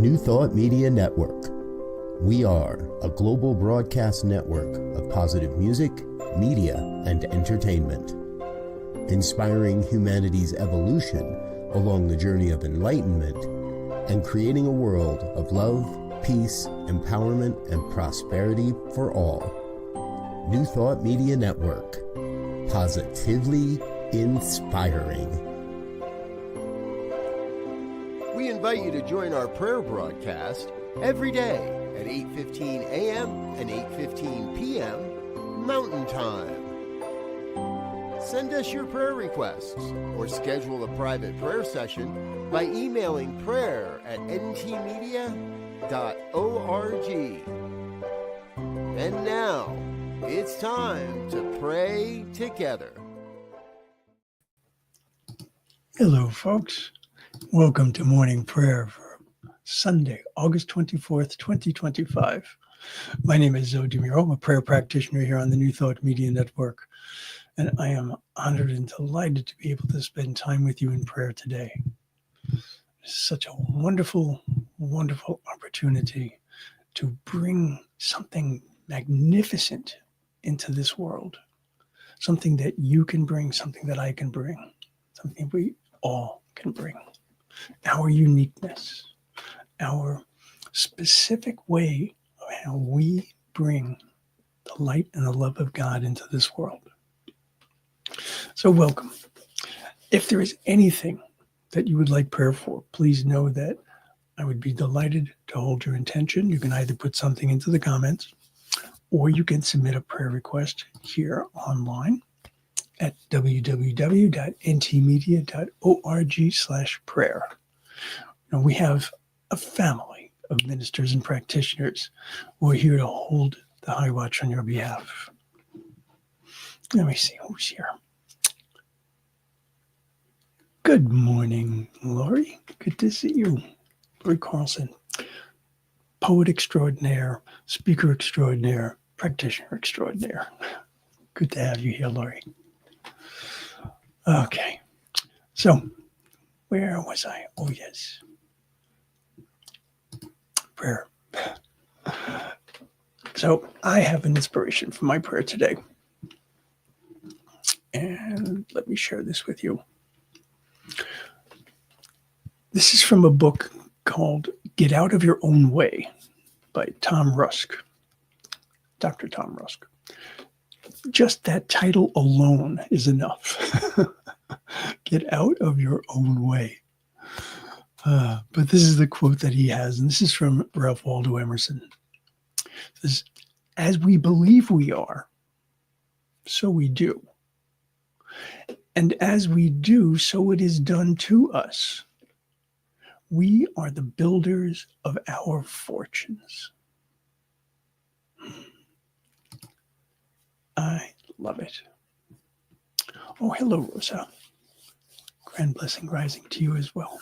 New Thought Media Network. We are a global broadcast network of positive music, media, and entertainment, inspiring humanity's evolution along the journey of enlightenment and creating a world of love, peace, empowerment, and prosperity for all. New Thought Media Network. Positively inspiring. We invite you to join our prayer broadcast every day at 8:15 a.m. and 8:15 p.m. Mountain Time. Send us your prayer requests or schedule a private prayer session by emailing prayer@ntmedia.org. And now, it's time to pray together. Hello, folks. Welcome to morning prayer for Sunday, August 24th, 2025. My name is Muro. I'm a prayer practitioner here on the New Thought Media Network, and I am honored and delighted to be able to spend time with you in prayer today. It's such a wonderful, wonderful opportunity to bring something magnificent into this world, something that you can bring, something that I can bring, something we all can bring. Our uniqueness, our specific way of how we bring the light and the love of God into this world. So welcome. If there is anything that you would like prayer for, please know that I would be delighted to hold your intention. You can either put something into the comments or you can submit a prayer request here online at www.ntmedia.org/prayer. Now, we have a family of ministers and practitioners who are here to hold the high watch on your behalf. Let me see who's here. Good morning, Lori. Good to see you. Lori Carlson, poet extraordinaire, speaker extraordinaire, practitioner extraordinaire. Good to have you here, Lori. Okay, so where was I? Oh, yes. Prayer. So I have an inspiration for my prayer today. And let me share this with you. This is from a book called Get Out of Your Own Way by Tom Rusk, Dr. Tom Rusk. Just that title alone is enough. Get out of your own way. But this is the quote that he has, and this is from Ralph Waldo Emerson. It says, "As we believe we are, so we do. And as we do, so it is done to us. We are the builders of our fortunes." I love it. Oh, hello, Rosa. Grand blessing rising to you as well.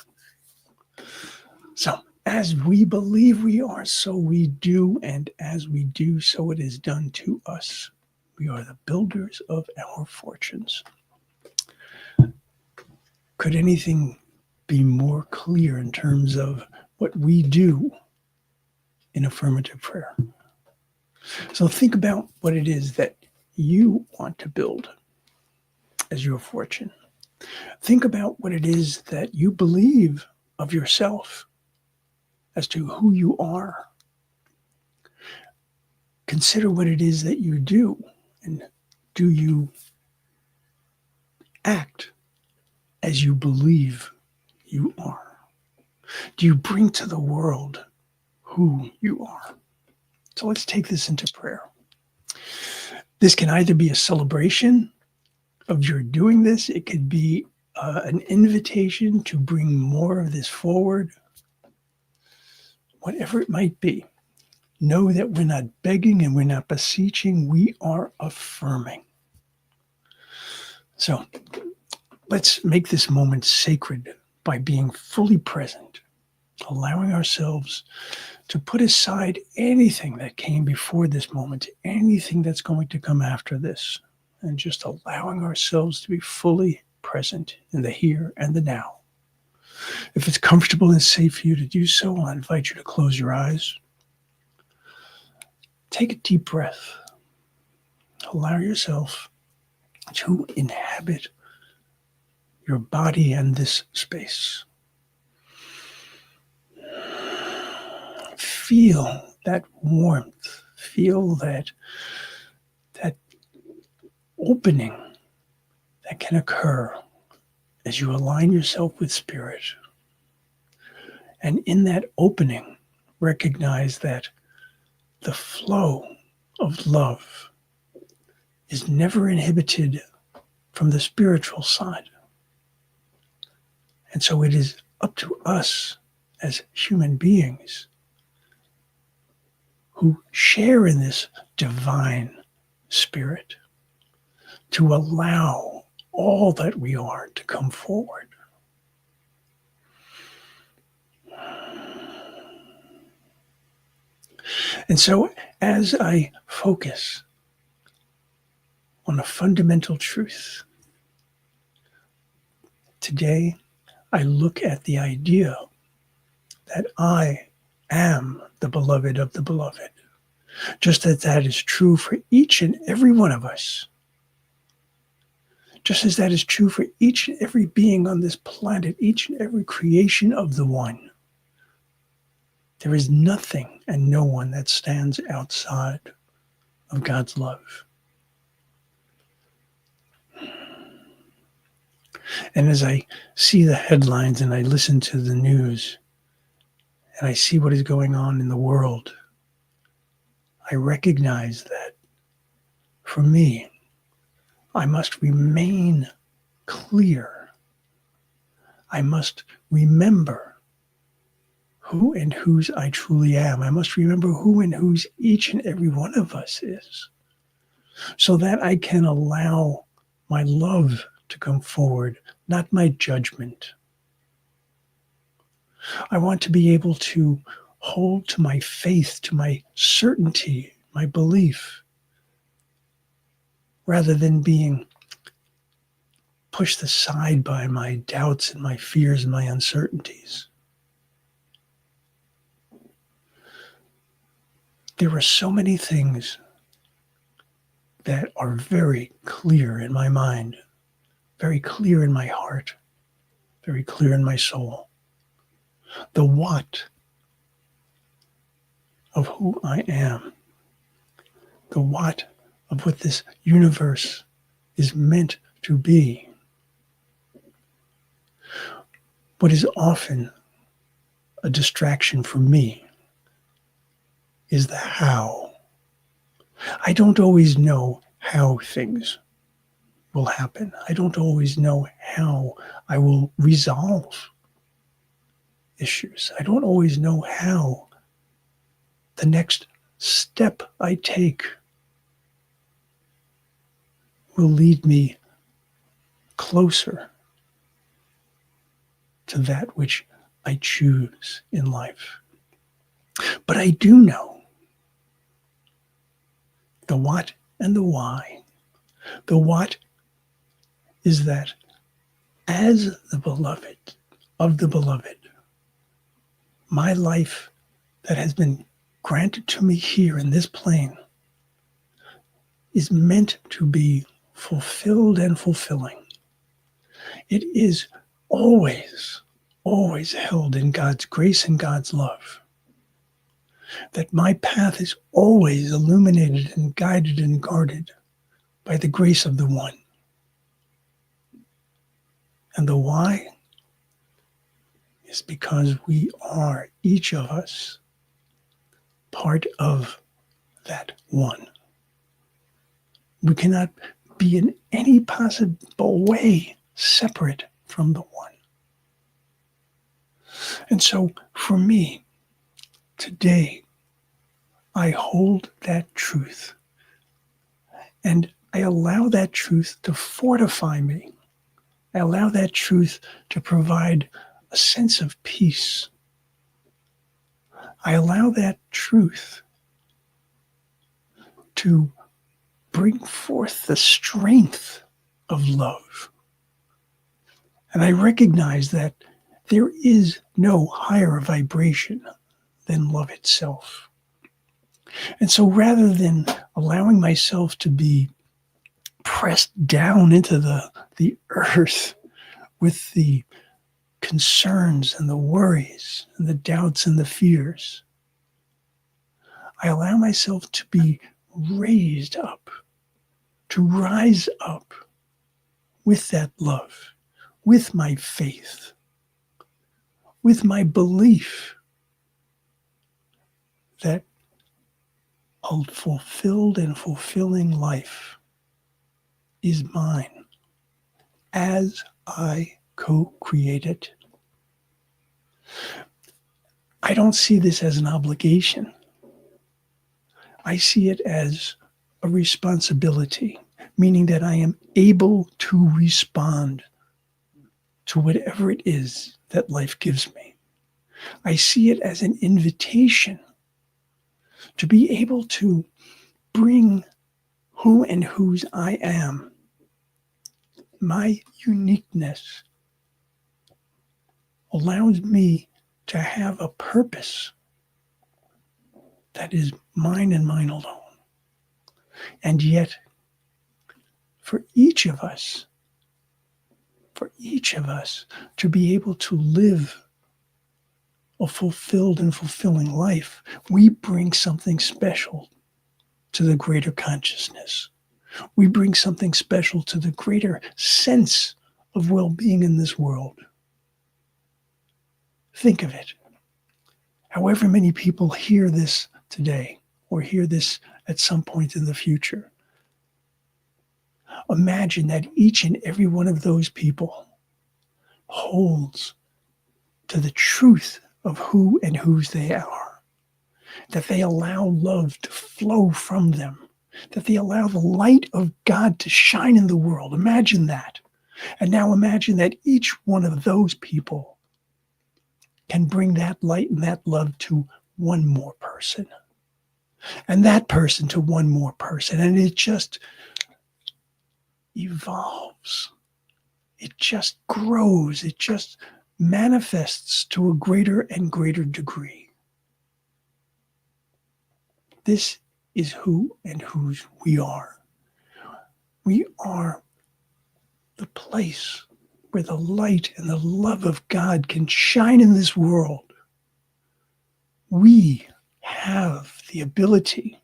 So, as we believe we are, so we do, and as we do, so it is done to us. We are the builders of our fortunes. Could anything be more clear in terms of what we do in affirmative prayer? So think about what it is that you want to build as your fortune. Think about what it is that you believe of yourself as to who you are. Consider what it is that you do, and do you act as you believe you are? Do you bring to the world who you are? So let's take this into prayer. This can either be a celebration of your doing this. It could be an invitation to bring more of this forward. Whatever it might be, know that we're not begging and we're not beseeching. We are affirming. So let's make this moment sacred by being fully present, allowing ourselves to put aside anything that came before this moment, anything that's going to come after this, and just allowing ourselves to be fully present in the here and the now. If it's comfortable and safe for you to do so, I invite you to close your eyes. Take a deep breath. Allow yourself to inhabit your body and this space. Feel that warmth. Feel that opening that can occur as you align yourself with spirit. And in that opening, recognize that the flow of love is never inhibited from the spiritual side. And so it is up to us as human beings who share in this divine spirit to allow all that we are to come forward. And so as I focus on a fundamental truth, today I look at the idea that I am the beloved of the beloved, just as that is true for each and every one of us, just as that is true for each and every being on this planet, each and every creation of the One. There is nothing and no one that stands outside of God's love. And as I see the headlines and I listen to the news and I see what is going on in the world, I recognize that for me, I must remain clear. I must remember who and whose I truly am. I must remember who and whose each and every one of us is, so that I can allow my love to come forward, not my judgment. I want to be able to hold to my faith, to my certainty, my belief, rather than being pushed aside by my doubts and my fears and my uncertainties. There are so many things that are very clear in my mind, very clear in my heart, very clear in my soul. The what of who I am, the what of what this universe is meant to be. What is often a distraction for me is the how. I don't always know how things will happen. I don't always know how I will resolve issues. I don't always know how the next step I take will lead me closer to that which I choose in life. But I do know the what and the why. The what is that as the beloved of the beloved, my life that has been granted to me here in this plane is meant to be fulfilled and fulfilling. It is always, always held in God's grace and God's love. That my path is always illuminated and guided and guarded by the grace of the One. And the why is because we are, each of us, part of that One. We cannot be in any possible way separate from the One. And so for me, today, I hold that truth and I allow that truth to fortify me. I allow that truth to provide a sense of peace. I allow that truth to bring forth the strength of love. And I recognize that There is no higher vibration than love itself. And so rather than allowing myself to be pressed down into the earth with the concerns and the worries and the doubts and the fears, I allow myself to be raised up, to rise up with that love, with my faith, with my belief that a fulfilled and fulfilling life is mine as I co-create it. I don't see this as an obligation. I see it as a responsibility, meaning that I am able to respond to whatever it is that life gives me. I see it as an invitation to be able to bring who and whose I am, my uniqueness, allows me to have a purpose that is mine and mine alone. And yet, for each of us to be able to live a fulfilled and fulfilling life, we bring something special to the greater consciousness. We bring something special to the greater sense of well-being in this world. Think of it. However many people hear this today or hear this at some point in the future, imagine that each and every one of those people holds to the truth of who and whose they are, that they allow love to flow from them, that they allow the light of God to shine in the world. Imagine that. And now imagine that each one of those people can bring that light and that love to one more person, and that person to one more person. And it just evolves. It just grows. It just manifests to a greater and greater degree. This is who and whose we are. We are the place where the light and the love of God can shine in this world. We have the ability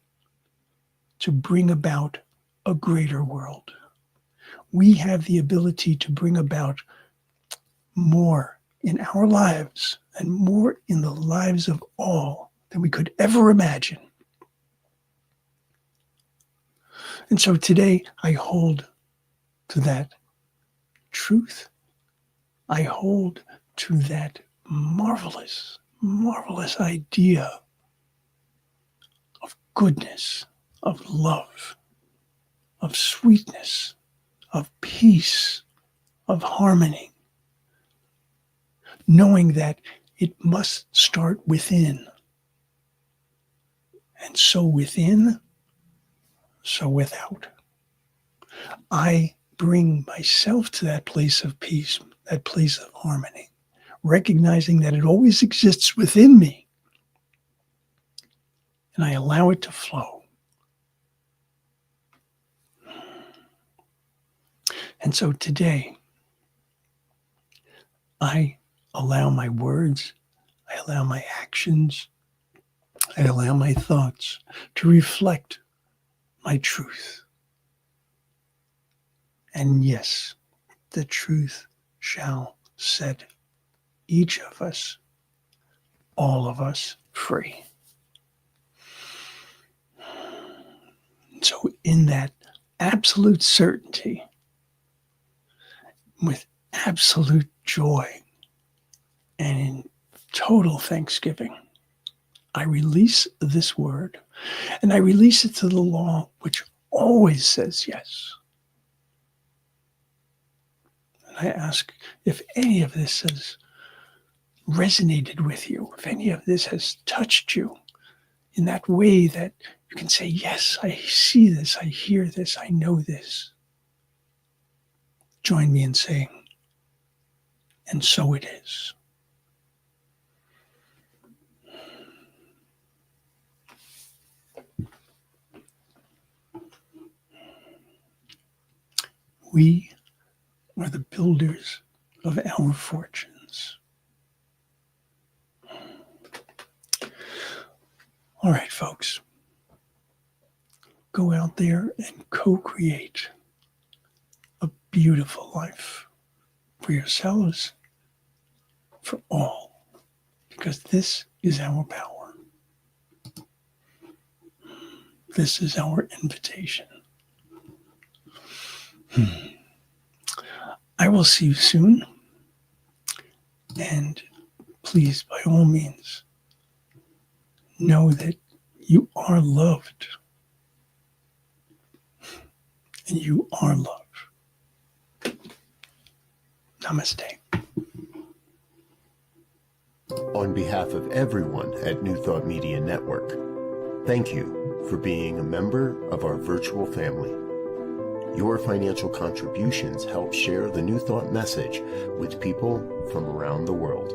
to bring about a greater world. We have the ability to bring about more in our lives and more in the lives of all than we could ever imagine. And so today I hold to that truth. I hold to that marvelous, marvelous idea of goodness, of love, of sweetness, of peace, of harmony, knowing that it must start within. And so within, so without. I bring myself to that place of peace, that place of harmony, recognizing that it always exists within me, and I allow it to flow. And so today, I allow my words, I allow my actions, I allow my thoughts to reflect my truth. And yes, the truth shall set each of us, all of us, free. So in that absolute certainty, with absolute joy, and in total thanksgiving, I release this word, and I release it to the law, which always says yes. And I ask if any of this has resonated with you, if any of this has touched you in that way that you can say, yes, I see this, I hear this, I know this. Join me in saying, and so it is. We are the builders of our fortunes. All right, folks. Go out there and co-create a beautiful life for yourselves, for all, because this is our power. This is our invitation. I will see you soon. And please, by all means, know that you are loved. And you are love. Namaste. On behalf of everyone at New Thought Media Network, thank you for being a member of our virtual family. Your financial contributions help share the New Thought message with people from around the world.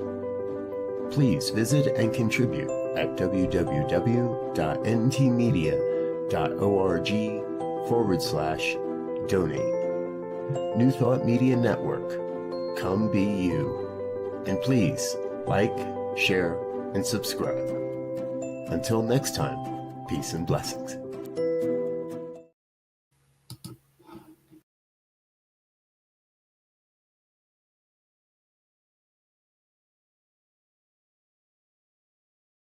Please visit and contribute at www.ntmedia.org/donate. New Thought Media Network, come be you. And please like, share, and subscribe. Until next time, peace and blessings.